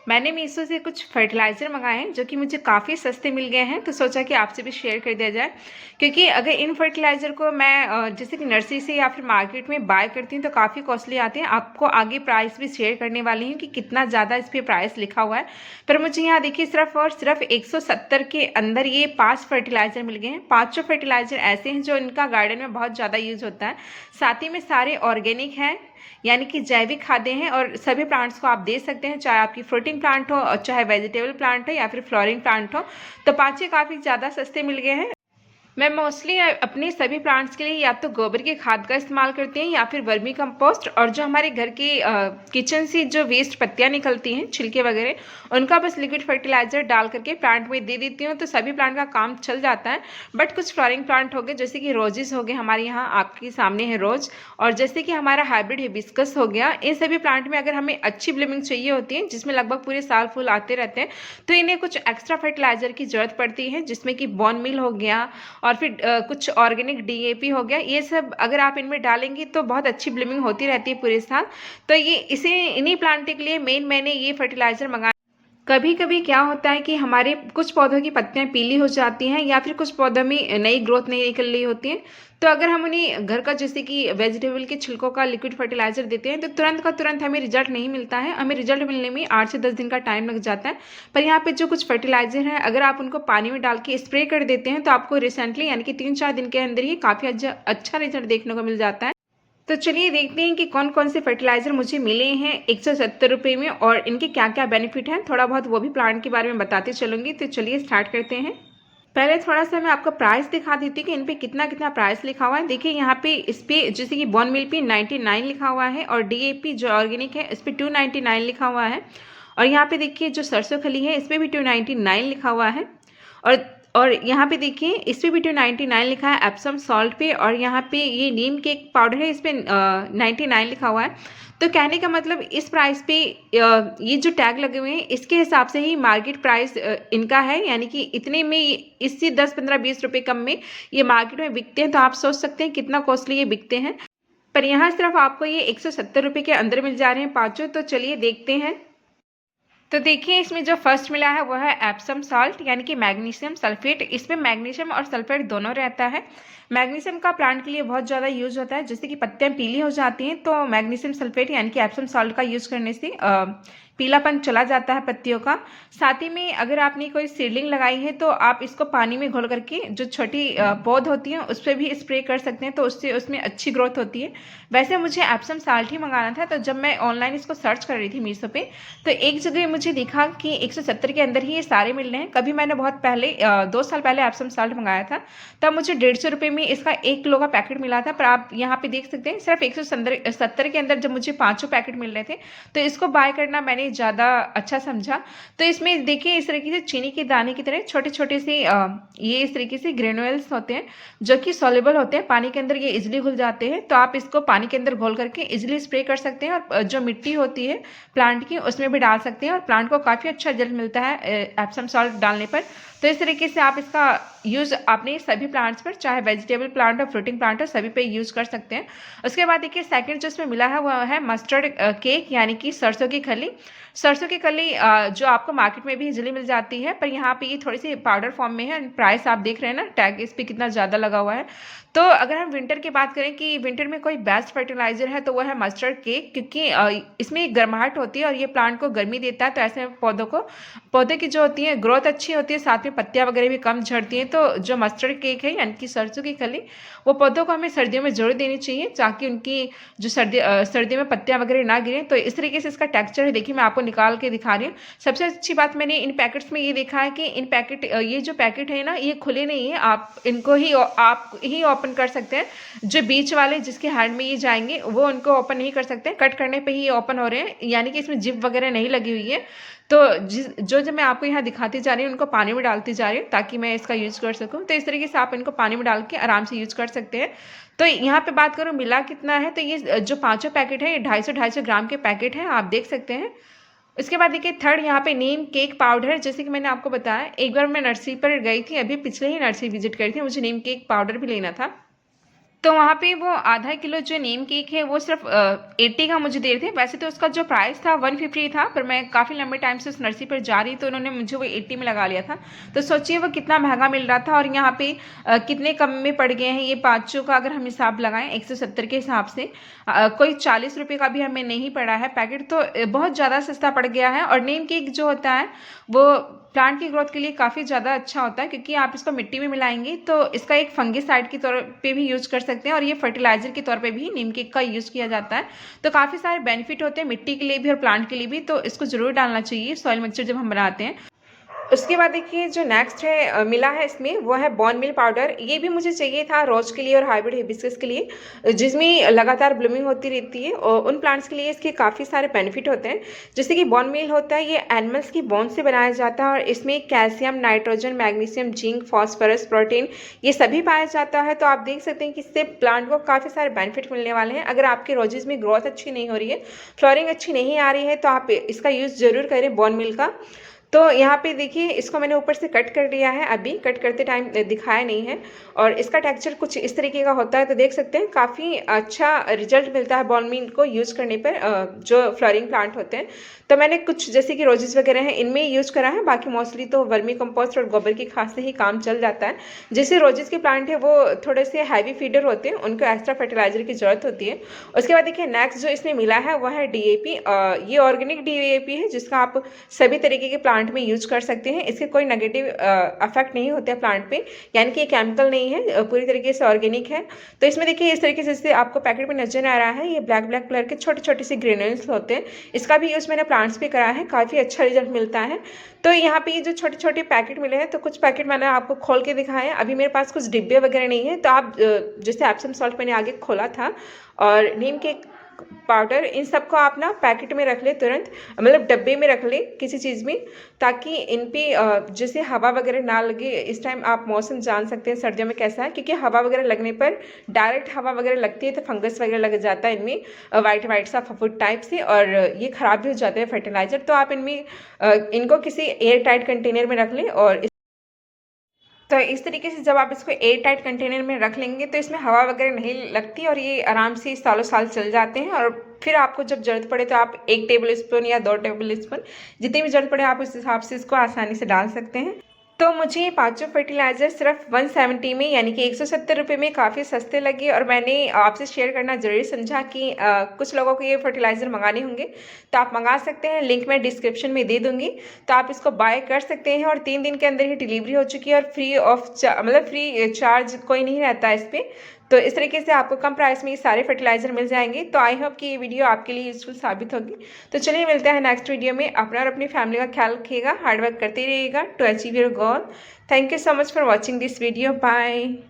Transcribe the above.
मैंने मीशो से कुछ फर्टिलाइज़र मँगाए हैं जो कि मुझे काफ़ी सस्ते मिल गए हैं, तो सोचा कि आपसे भी शेयर कर दिया जाए। क्योंकि अगर इन फर्टिलाइज़र को मैं जैसे कि नर्सरी से या फिर मार्केट में बाय करती हूँ तो काफ़ी कॉस्टली आते हैं। आपको आगे प्राइस भी शेयर करने वाली हूँ कि कितना ज़्यादा इस पे प्राइस लिखा हुआ है। पर मुझे यहाँ देखिए सिर्फ़ और सिर्फ़ 170 के अंदर ये 5 फर्टिलाइज़र मिल गए हैं। पाँचों फर्टिलाइज़र ऐसे हैं जो इनका गार्डन में बहुत ज़्यादा यूज़ होता है। साथ ही में सारे ऑर्गेनिक हैं, यानी कि जैविक खादें हैं और सभी प्लांट्स को आप दे सकते हैं, चाहे आपकी फ्रूटिंग प्लांट हो और चाहे वेजिटेबल प्लांट हो या फिर फ्लोरिंग प्लांट हो। तो पाँचों काफ़ी ज़्यादा सस्ते मिल गए हैं। मैं मोस्टली अपने सभी प्लांट्स के लिए या तो गोबर की खाद का इस्तेमाल करती हैं या फिर वर्मी कंपोस्ट, और जो हमारे घर की किचन से जो वेस्ट पत्तियां निकलती हैं, छिलके वगैरह, उनका बस लिक्विड फर्टिलाइजर डाल करके प्लांट में दे देती हूँ, तो सभी प्लांट का काम चल जाता है। बट कुछ फ्लावरिंग प्लांट हो गए, जैसे कि रोजेस हो गए, हमारे यहाँ आपके सामने है रोज, और जैसे कि हमारा हाइब्रिड हिबिस्कस हो गया, इन सभी प्लांट में अगर हमें अच्छी ब्लूमिंग चाहिए होती है जिसमें लगभग पूरे साल फूल आते रहते हैं, तो इन्हें कुछ एक्स्ट्रा फर्टिलाइजर की जरूरत पड़ती है, जिसमें कि बोन मील हो गया और फिर कुछ ऑर्गेनिक डीएपी हो गया। ये सब अगर आप इनमें डालेंगी तो बहुत अच्छी ब्लूमिंग होती रहती है पूरे साल। तो ये इन्हीं प्लांट के लिए मैंने ये फर्टिलाइजर मंगाया। कभी कभी क्या होता है कि हमारे कुछ पौधों की पत्तियां पीली हो जाती हैं या फिर कुछ पौधों में नई ग्रोथ नहीं निकल रही होती है, तो अगर हम उन्हें घर का जैसे कि वेजिटेबल के छिलकों का लिक्विड फर्टिलाइजर देते हैं तो तुरंत का तुरंत हमें रिजल्ट नहीं मिलता है। हमें रिजल्ट मिलने में 8 से 10 दिन का टाइम लग जाता है। पर यहाँ पे जो कुछ फर्टिलाइजर है, अगर आप उनको पानी में डाल के स्प्रे कर देते हैं तो आपको रिसेंटली यानी कि 3-4 दिन के अंदर ही काफ़ी अच्छा रिजल्ट देखने को मिल जाता है। तो चलिए देखते हैं कि कौन कौन से फर्टिलाइजर मुझे मिले हैं 170 रुपये में और इनके क्या क्या बेनिफिट हैं। थोड़ा बहुत वो भी प्लांट के बारे में बताते चलूँगी। तो चलिए स्टार्ट करते हैं। पहले थोड़ा सा मैं आपको प्राइस दिखा देती हूँ कि इन पे कितना कितना प्राइस लिखा हुआ है। देखिए यहाँ पे इस पे जैसे कि बॉर्न मिल पे 99 लिखा हुआ है और डीएपी जो ऑर्गेनिक है इस पे 299 लिखा हुआ है। और यहाँ पे देखिए जो सरसों खली है इस पे भी 299 लिखा हुआ है। और यहाँ पे देखिए इस पे भी 299 लिखा है एप्सम सॉल्ट पे, और यहाँ पे ये नीम केक पाउडर है इस पे 99 लिखा हुआ है। तो कहने का मतलब इस प्राइस पे ये जो टैग लगे हुए हैं इसके हिसाब से ही मार्केट प्राइस इनका है, यानी कि इतने में इससे 10-15-20 रुपये कम में ये मार्केट में बिकते हैं। तो आप सोच सकते हैं कितना कॉस्टली ये बिकते हैं। पर यहाँ सिर्फ आपको ये 170 रुपये के अंदर मिल जा रहे हैं पाँचों। तो चलिए देखते हैं। तो देखिए इसमें जो फर्स्ट मिला है वो है एप्सम सॉल्ट, यानी कि मैग्नीशियम सल्फेट। इसमें मैग्नीशियम और सल्फेट दोनों रहता है। मैग्नीशियम का प्लांट के लिए बहुत ज़्यादा यूज होता है, जैसे कि पत्तियां पीली हो जाती हैं तो मैग्नीशियम सल्फेट यानी कि एप्सम सॉल्ट का यूज करने से पीलापन चला जाता है पत्तियों का। साथ ही में अगर आपने कोई सीडलिंग लगाई है तो आप इसको पानी में घोल करके जो छोटी पौध होती हैं उस पर भी स्प्रे कर सकते हैं, तो उससे उसमें अच्छी ग्रोथ होती है। वैसे मुझे एप्सम सॉल्ट ही मंगाना था, तो जब मैं ऑनलाइन इसको सर्च कर रही थी मीशो पे, तो एक जगह मुझे दिखा कि 170 के अंदर ही ये सारे मिल रहे हैं। कभी मैंने बहुत पहले 2 साल पहले एप्सम सॉल्ट मंगाया था, तब मुझे 150 रुपये में इसका 1 किलो का पैकेट मिला था। पर आप यहाँ पे देख सकते हैं सिर्फ 170 के अंदर जब मुझे 5 पैकेट मिल रहे थे, तो इसको बाय करना मैंने ज़्यादा अच्छा समझा। तो इसमें देखिए इस तरीके से चीनी के दाने की तरह छोटे छोटे से ये इस तरीके से ग्रेनुअल्स होते हैं जो कि सॉल्युबल होते हैं पानी के अंदर, ये इजिली घुल जाते हैं। तो आप इसको पानी के अंदर घोल करके इजिली स्प्रे कर सकते हैं, और जो मिट्टी होती है प्लांट की उसमें भी डाल सकते हैं, और प्लांट को काफ़ी अच्छा रिजल्ट मिलता है एप्सम सॉल्ट डालने पर। तो इस तरीके से आप इसका यूज़ अपने सभी प्लांट्स पर, चाहे वेजिटेबल प्लांट हो फ्रूटिंग प्लांट हो, सभी पे यूज़ कर सकते हैं। उसके बाद देखिए सेकंड जो इसमें मिला है वो है मस्टर्ड केक, यानी कि सरसों की खली। सरसों की खली जो आपको मार्केट में भी इजीली मिल जाती है, पर यहाँ पे ये थोड़ी सी पाउडर फॉर्म में है। प्राइस आप देख रहे हैं ना, टैग इस पर कितना ज़्यादा लगा हुआ है। तो अगर हम विंटर की बात करें कि विंटर में कोई बेस्ट फर्टिलाइजर है तो वो है मस्टर्ड केक, क्योंकि इसमें गर्माहट होती है और ये प्लांट को गर्मी देता है। तो ऐसे में पौधे की जो होती है ग्रोथ अच्छी होती है, साथ में पत्तियां वगैरह भी कम झड़ती हैं। तो जो मस्टर्ड केक है यानी कि सरसों की खली, वो पौधों को हमें सर्दियों में जरूर देनी चाहिए ताकि उनकी जो सर्दियों में पत्तियां वगैरह ना गिरें। तो इस तरीके से इसका टेक्सचर है, देखिए मैं आपको निकाल के दिखा रही हूँ। सबसे अच्छी बात मैंने इन पैकेट्स में ये देखा है कि ये जो पैकेट है ना, ये खुले नहीं है। आप ही ओपन कर सकते हैं। जो बीच वाले जिसके हैंड में ये जाएंगे वो उनको ओपन नहीं कर सकते, कट करने पे ही ये ओपन हो रहे हैं, यानी कि इसमें जिप वगैरह नहीं लगी हुई है। तो जो मैं आपको यहाँ दिखाती जा रही हूँ उनको पानी में डालती जा रही हूँ ताकि मैं इसका यूज़ कर सकूँ। तो इस तरीके से आप इनको पानी में डाल के आराम से यूज़ कर सकते हैं। तो यहाँ पे बात करूँ मिला कितना है, तो ये जो 5 पैकेट है ये 250 ग्राम के पैकेट हैं, आप देख सकते हैं। उसके बाद देखिए थर्ड यहाँ पे नीम केक पाउडर है। जैसे कि मैंने आपको बताया, एक बार मैं नर्सरी पर गई थी, अभी पिछले ही नर्सरी विजिट करी थी, मुझे नीम केक पाउडर भी लेना था। तो वहाँ पे वो आधा किलो जो नीम केक है वो सिर्फ 80 का मुझे दे रहे थे। वैसे तो उसका जो प्राइस था 150 था, पर मैं काफ़ी लंबे टाइम से उस नर्सरी पर जा रही तो उन्होंने मुझे वो 80 में लगा लिया था। तो सोचिए वो कितना महंगा मिल रहा था, और यहाँ पे कितने कम में पड़ गए हैं ये पाँचों का अगर हम हिसाब लगाएं 170 के हिसाब से, कोई 40 रुपये का भी हमें नहीं पड़ा है पैकेट, तो बहुत ज़्यादा सस्ता पड़ गया है। और नीम केक जो होता है वो प्लांट की ग्रोथ के लिए काफ़ी ज़्यादा अच्छा होता है, क्योंकि आप इसको मिट्टी में मिलाएंगे तो इसका एक फंगिसाइड के तौर पे भी यूज़ कर सकते हैं, और ये फर्टिलाइजर के तौर पे भी नीम केक का यूज़ किया जाता है। तो काफ़ी सारे बेनिफिट होते हैं मिट्टी के लिए भी और प्लांट के लिए भी, तो इसको ज़रूर डालना चाहिए सॉइल मिक्सचर जब हम बनाते हैं। उसके बाद देखिए जो नेक्स्ट है मिला है इसमें, वो है बॉर्न मिल पाउडर। ये भी मुझे चाहिए था रोज के लिए और हाइब्रिड हिबिस्कस के लिए, जिसमें लगातार ब्लूमिंग होती रहती है, और उन प्लांट्स के लिए इसके काफ़ी सारे बेनिफिट होते हैं। जैसे कि बॉर्न मिल होता है, ये एनिमल्स की बोन से बनाया जाता है, और इसमें calcium, nitrogen, magnesium, zinc, phosphorus, protein ये सभी पाया जाता है। तो आप देख सकते हैं कि इससे प्लांट को काफ़ी सारे बेनिफिट मिलने वाले हैं। अगर आपके रोजेज में ग्रोथ अच्छी नहीं हो रही है, फ्लोरिंग अच्छी नहीं आ रही है, तो आप इसका यूज़ ज़रूर करें बॉर्न मिल का। तो यहाँ पे देखिए इसको मैंने ऊपर से कट कर लिया है, अभी कट करते टाइम दिखाया नहीं है, और इसका टेक्सचर कुछ इस तरीके का होता है। तो देख सकते हैं काफ़ी अच्छा रिजल्ट मिलता है बॉर्न मिल को यूज़ करने पर, जो फ्लोरिंग प्लांट होते हैं। तो मैंने कुछ जैसे कि रोजेस वगैरह हैं इनमें यूज़ करा है, बाकी मोस्टली तो वर्मी कंपोस्ट और गोबर की खाद से ही काम चल जाता है। जैसे रोजेस के प्लांट है वो थोड़े से हैवी फीडर होते हैं, उनको एक्स्ट्रा फर्टिलाइजर की जरूरत होती है। उसके बाद देखिए नेक्स्ट जो इसमें मिला है वह है डीएपी। ये ऑर्गेनिक डीएपी है, जिसका आप सभी तरीके के प्लांट में यूज कर सकते हैं। इसके कोई नेगेटिव इफेक्ट नहीं होते हैं प्लांट पे, यानी कि ये केमिकल नहीं है, पूरी तरीके से ऑर्गेनिक है। तो इसमें देखिए इस तरीके से आपको पैकेट में नजर आ रहा है, ये ब्लैक ब्लैक कलर के छोटे छोटे से ग्रेन्यूल्स होते हैं। इसका भी यूज़ मैंने प्लांट्स पे करा है, काफ़ी अच्छा रिजल्ट मिलता है। तो यहाँ पे ये जो छोटे छोटे पैकेट मिले हैं, तो कुछ पैकेट मैंने आपको खोल के दिखाया है। अभी मेरे पास कुछ डिब्बे वगैरह नहीं है, तो आप जैसे एप्सम सॉल्ट मैंने आगे खोला था, और नीम के पाउडर, इन सबको आप ना पैकेट में रख ले तुरंत, मतलब डब्बे में रख ले किसी चीज़ में, ताकि इन पे जैसे हवा वगैरह ना लगे। इस टाइम आप मौसम जान सकते हैं सर्दियों में कैसा है, क्योंकि हवा वगैरह लगने पर, डायरेक्ट हवा वगैरह लगती है तो फंगस वगैरह लग जाता है इनमें, वाइट वाइट सा फफूट टाइप से, और ये ख़राब भी हो जाते हैं फर्टिलाइजर। तो आप इनमें इनको किसी एयर टाइट कंटेनर में रख लें, और तो इस तरीके से जब आप इसको एयर टाइट कंटेनर में रख लेंगे तो इसमें हवा वगैरह नहीं लगती, और ये आराम से सालों साल चल जाते हैं। और फिर आपको जब ज़रूरत पड़े तो आप 1 टेबल स्पून या 2 टेबल स्पून, जितनी भी ज़रूरत पड़े आप उस हिसाब से इसको आसानी से डाल सकते हैं। तो मुझे ये पाँचों फर्टिलाइज़र सिर्फ 170 में, यानी कि 170 रुपये में काफ़ी सस्ते लगे, और मैंने आपसे शेयर करना ज़रूरी समझा कि कुछ लोगों को ये फर्टिलाइज़र मंगाने होंगे तो आप मंगा सकते हैं। लिंक मैं डिस्क्रिप्शन में दे दूँगी, तो आप इसको बाय कर सकते हैं। और 3 दिन के अंदर ही डिलीवरी हो चुकी है, और फ्री ऑफ मतलब फ्री चार्ज कोई नहीं रहता है इस पर। तो इस तरीके से आपको कम प्राइस में ये सारे फर्टिलाइजर मिल जाएंगे। तो आई होप कि ये वीडियो आपके लिए यूजफुल साबित होगी। तो चलिए मिलते हैं नेक्स्ट वीडियो में। अपना और अपनी फैमिली का ख्याल रखिएगा, हार्डवर्क करते रहिएगा to achieve your goal. Thank you so much for watching this video. Bye.